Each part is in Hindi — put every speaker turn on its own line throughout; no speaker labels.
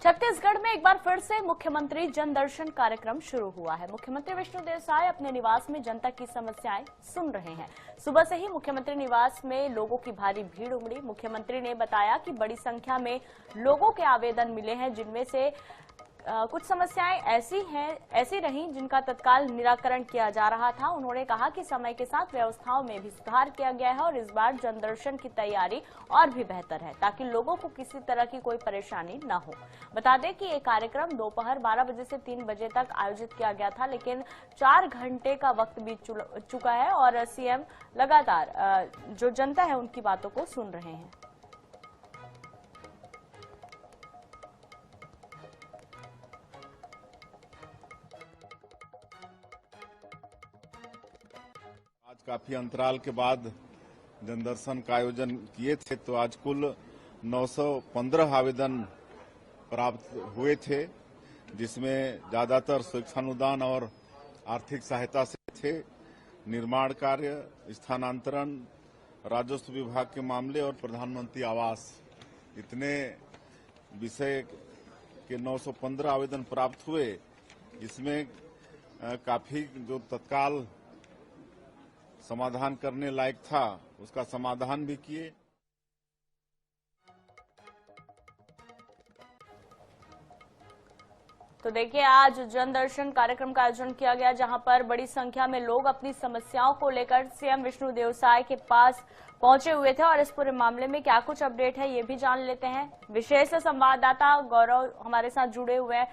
छत्तीसगढ़ में एक बार फिर से मुख्यमंत्री जन दर्शन कार्यक्रम शुरू हुआ है। मुख्यमंत्री विष्णुदेव साय अपने निवास में जनता की समस्याएं सुन रहे हैं। सुबह से ही मुख्यमंत्री निवास में लोगों की भारी भीड़ उमड़ी। मुख्यमंत्री ने बताया कि बड़ी संख्या में लोगों के आवेदन मिले हैं, जिनमें से कुछ समस्याएं ऐसी रहीं जिनका तत्काल निराकरण किया जा रहा था। उन्होंने कहा कि समय के साथ व्यवस्थाओं में भी सुधार किया गया है और इस बार जनदर्शन की तैयारी और भी बेहतर है, ताकि लोगों को किसी तरह की कोई परेशानी न हो। बता दें कि ये कार्यक्रम दोपहर 12 बजे से 3 बजे तक आयोजित किया गया था, लेकिन 4 घंटे का वक्त बीत चुका है और सीएम लगातार जो जनता है उनकी बातों को सुन रहे हैं।
आज काफी अंतराल के बाद जनदर्शन का आयोजन किए थे, तो आज कुल 915 आवेदन प्राप्त हुए थे, जिसमें ज्यादातर शिक्षानुदान और आर्थिक सहायता से थे। निर्माण कार्य, स्थानांतरण, राजस्व विभाग के मामले और प्रधानमंत्री आवास, इतने विषय के 915 आवेदन प्राप्त हुए। इसमें काफी जो तत्काल समाधान करने लायक था उसका समाधान भी किए।
तो देखिए, आज जन दर्शन कार्यक्रम का आयोजन किया गया, जहां पर बड़ी संख्या में लोग अपनी समस्याओं को लेकर सीएम विष्णुदेव साय के पास पहुंचे हुए थे और इस पूरे मामले में क्या कुछ अपडेट है ये भी जान लेते हैं। विशेष संवाददाता गौरव हमारे साथ जुड़े हुए हैं।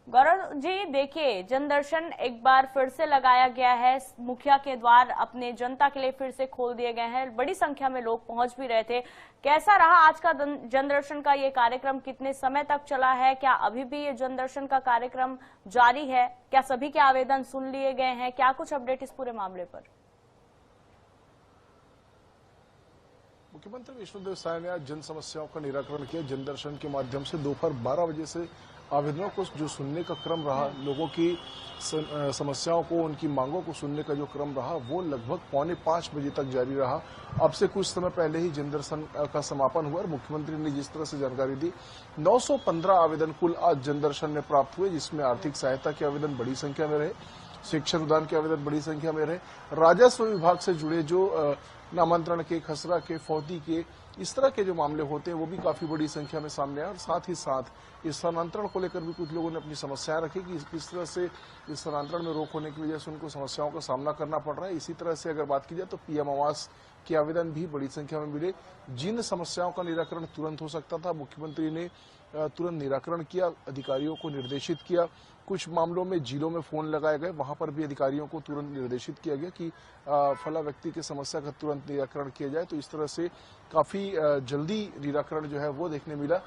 गौरव जी, देखिए, जन दर्शन एक बार फिर से लगाया गया है। मुखिया के द्वार अपने जनता के लिए फिर से खोल दिए गए हैं। बड़ी संख्या में लोग पहुंच भी रहे थे। कैसा रहा आज का जन दर्शन का ये कार्यक्रम? कितने समय तक चला है? क्या अभी भी ये जन दर्शन का कार्यक्रम जारी है? क्या सभी के आवेदन सुन लिए गए हैं? क्या कुछ अपडेट इस पूरे मामले पर?
मुख्यमंत्री विष्णुदेव साय ने आज जन समस्याओं का निराकरण किया। जन दर्शन के माध्यम से दोपहर 12 बजे से आवेदनों को जो सुनने का क्रम रहा, लोगों की समस्याओं को, उनकी मांगों को सुनने का जो क्रम रहा, वो लगभग 4:45 बजे तक जारी रहा। अब से कुछ समय पहले ही जन दर्शन का समापन हुआ और मुख्यमंत्री ने जिस तरह से जानकारी दी, 915 आवेदन कुल आज जन दर्शन में प्राप्त हुए, जिसमें आर्थिक सहायता के आवेदन बड़ी संख्या में रहे, शिक्षा अनुदान के आवेदन बड़ी संख्या में रहे, राजस्व विभाग से जुड़े जो नामांतरण के, खसरा के, फौती के, इस तरह के जो मामले होते हैं वो भी काफी बड़ी संख्या में सामने आए। और साथ ही साथ इस स्थानांतरण को लेकर भी कुछ लोगों ने अपनी समस्याएं रखी कि किस तरह से इस स्थानांतरण में रोक होने की वजह से उनको समस्याओं का सामना करना पड़ रहा है। इसी तरह से अगर बात की जाए तो पीएम आवास के आवेदन भी बड़ी संख्या में मिले। जिन समस्याओं का निराकरण तुरंत हो सकता था, मुख्यमंत्री ने तुरंत निराकरण किया, अधिकारियों को निर्देशित किया। कुछ मामलों में जिलों में फोन लगाए गए, वहां पर भी अधिकारियों को तुरंत निर्देशित किया गया कि फला व्यक्ति की समस्या का तुरंत निराकरण किया जाए। तो इस तरह से काफी जल्दी निराकरण जो है वो देखने मिला।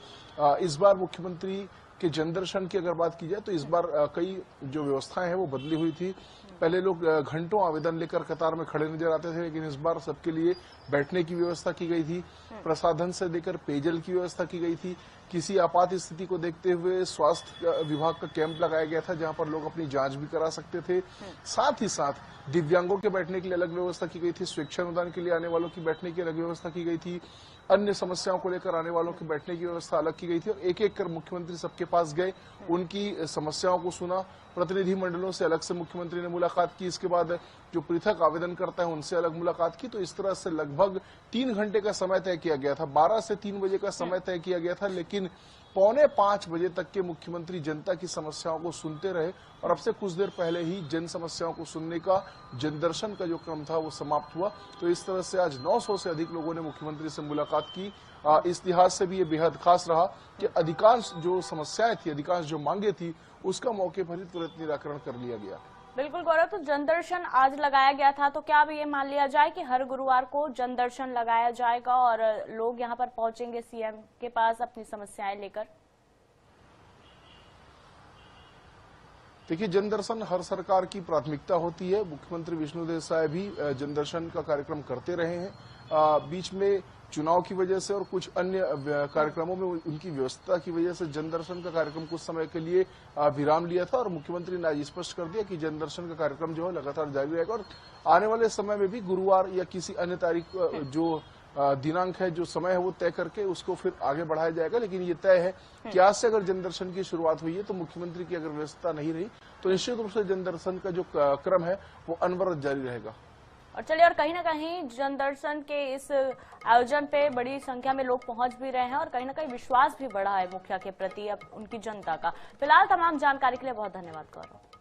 इस बार मुख्यमंत्री के जन दर्शन की अगर बात की जाए तो इस बार कई जो व्यवस्थाएं हैं वो बदली हुई थी। पहले लोग घंटों आवेदन लेकर कतार में खड़े नजर आते थे, लेकिन इस बार सबके लिए बैठने की व्यवस्था की गई थी। प्रसाधन से लेकर पेयजल की व्यवस्था की गई थी। किसी आपात स्थिति को देखते हुए स्वास्थ्य विभाग का कैंप लगाया गया था, जहां पर लोग अपनी जांच भी करा सकते थे। साथ ही साथ दिव्यांगों के बैठने के लिए अलग व्यवस्था की गई थी, शिक्षा अनुदान के लिए आने वालों की बैठने की अलग व्यवस्था की गई थी, अन्य समस्याओं को लेकर आने वालों की बैठने की व्यवस्था अलग की गई थी। और एक एक कर मुख्यमंत्री सबके पास गए, उनकी समस्याओं को सुना। प्रतिनिधि मंडलों से अलग से मुख्यमंत्री ने मुलाकात की, इसके बाद जो पृथक आवेदन करता है उनसे अलग मुलाकात की। तो इस तरह से लगभग 3 घंटे का समय तय किया गया था। 12 से 3 बजे का समय तय किया गया था, लेकिन 4:45 बजे तक के मुख्यमंत्री जनता की समस्याओं को सुनते रहे और अब से कुछ देर पहले ही जन समस्याओं को सुनने का, जन दर्शन का जो क्रम था वो समाप्त हुआ। तो इस तरह से आज 900 से अधिक लोगों ने मुख्यमंत्री से मुलाकात की। इस लिहाज से भी ये बेहद खास रहा कि अधिकांश जो समस्याएं थी, अधिकांश जो मांगे थी, उसका मौके पर ही तुरंत निराकरण कर लिया गया।
बिल्कुल गौरव, तो जन दर्शन आज लगाया गया था, तो क्या अब ये मान लिया जाए कि हर गुरुवार को जन दर्शन लगाया जाएगा और लोग यहाँ पर पहुंचेंगे सीएम के पास अपनी समस्याएं लेकर?
देखिए, जन दर्शन हर सरकार की प्राथमिकता होती है। मुख्यमंत्री विष्णुदेव साय भी जन दर्शन का कार्यक्रम करते रहे हैं। बीच में चुनाव की वजह से और कुछ अन्य कार्यक्रमों में उनकी व्यवस्था की वजह से जन दर्शन का कार्यक्रम कुछ समय के लिए विराम लिया था और मुख्यमंत्री ने आज स्पष्ट कर दिया कि जन दर्शन का कार्यक्रम जो है लगातार जारी रहेगा और आने वाले समय में भी गुरुवार या किसी अन्य तारीख जो दिनांक है, जो समय है वो तय करके उसको फिर आगे बढ़ाया जाएगा। लेकिन ये तय है कि आज से अगर जनदर्शन की शुरुआत हुई है तो मुख्यमंत्री की अगर व्यवस्था नहीं रही तो निश्चित रूप से जनदर्शन का जो क्रम है वो अनवरत जारी रहेगा।
और चलिए, और कहीं ना कहीं जनदर्शन के इस आयोजन पे बड़ी संख्या में लोग पहुंच भी रहे हैं और कहीं ना कहीं विश्वास भी बढ़ा है मुखिया के प्रति अब उनकी जनता का। फिलहाल तमाम जानकारी के लिए बहुत धन्यवाद गौरव।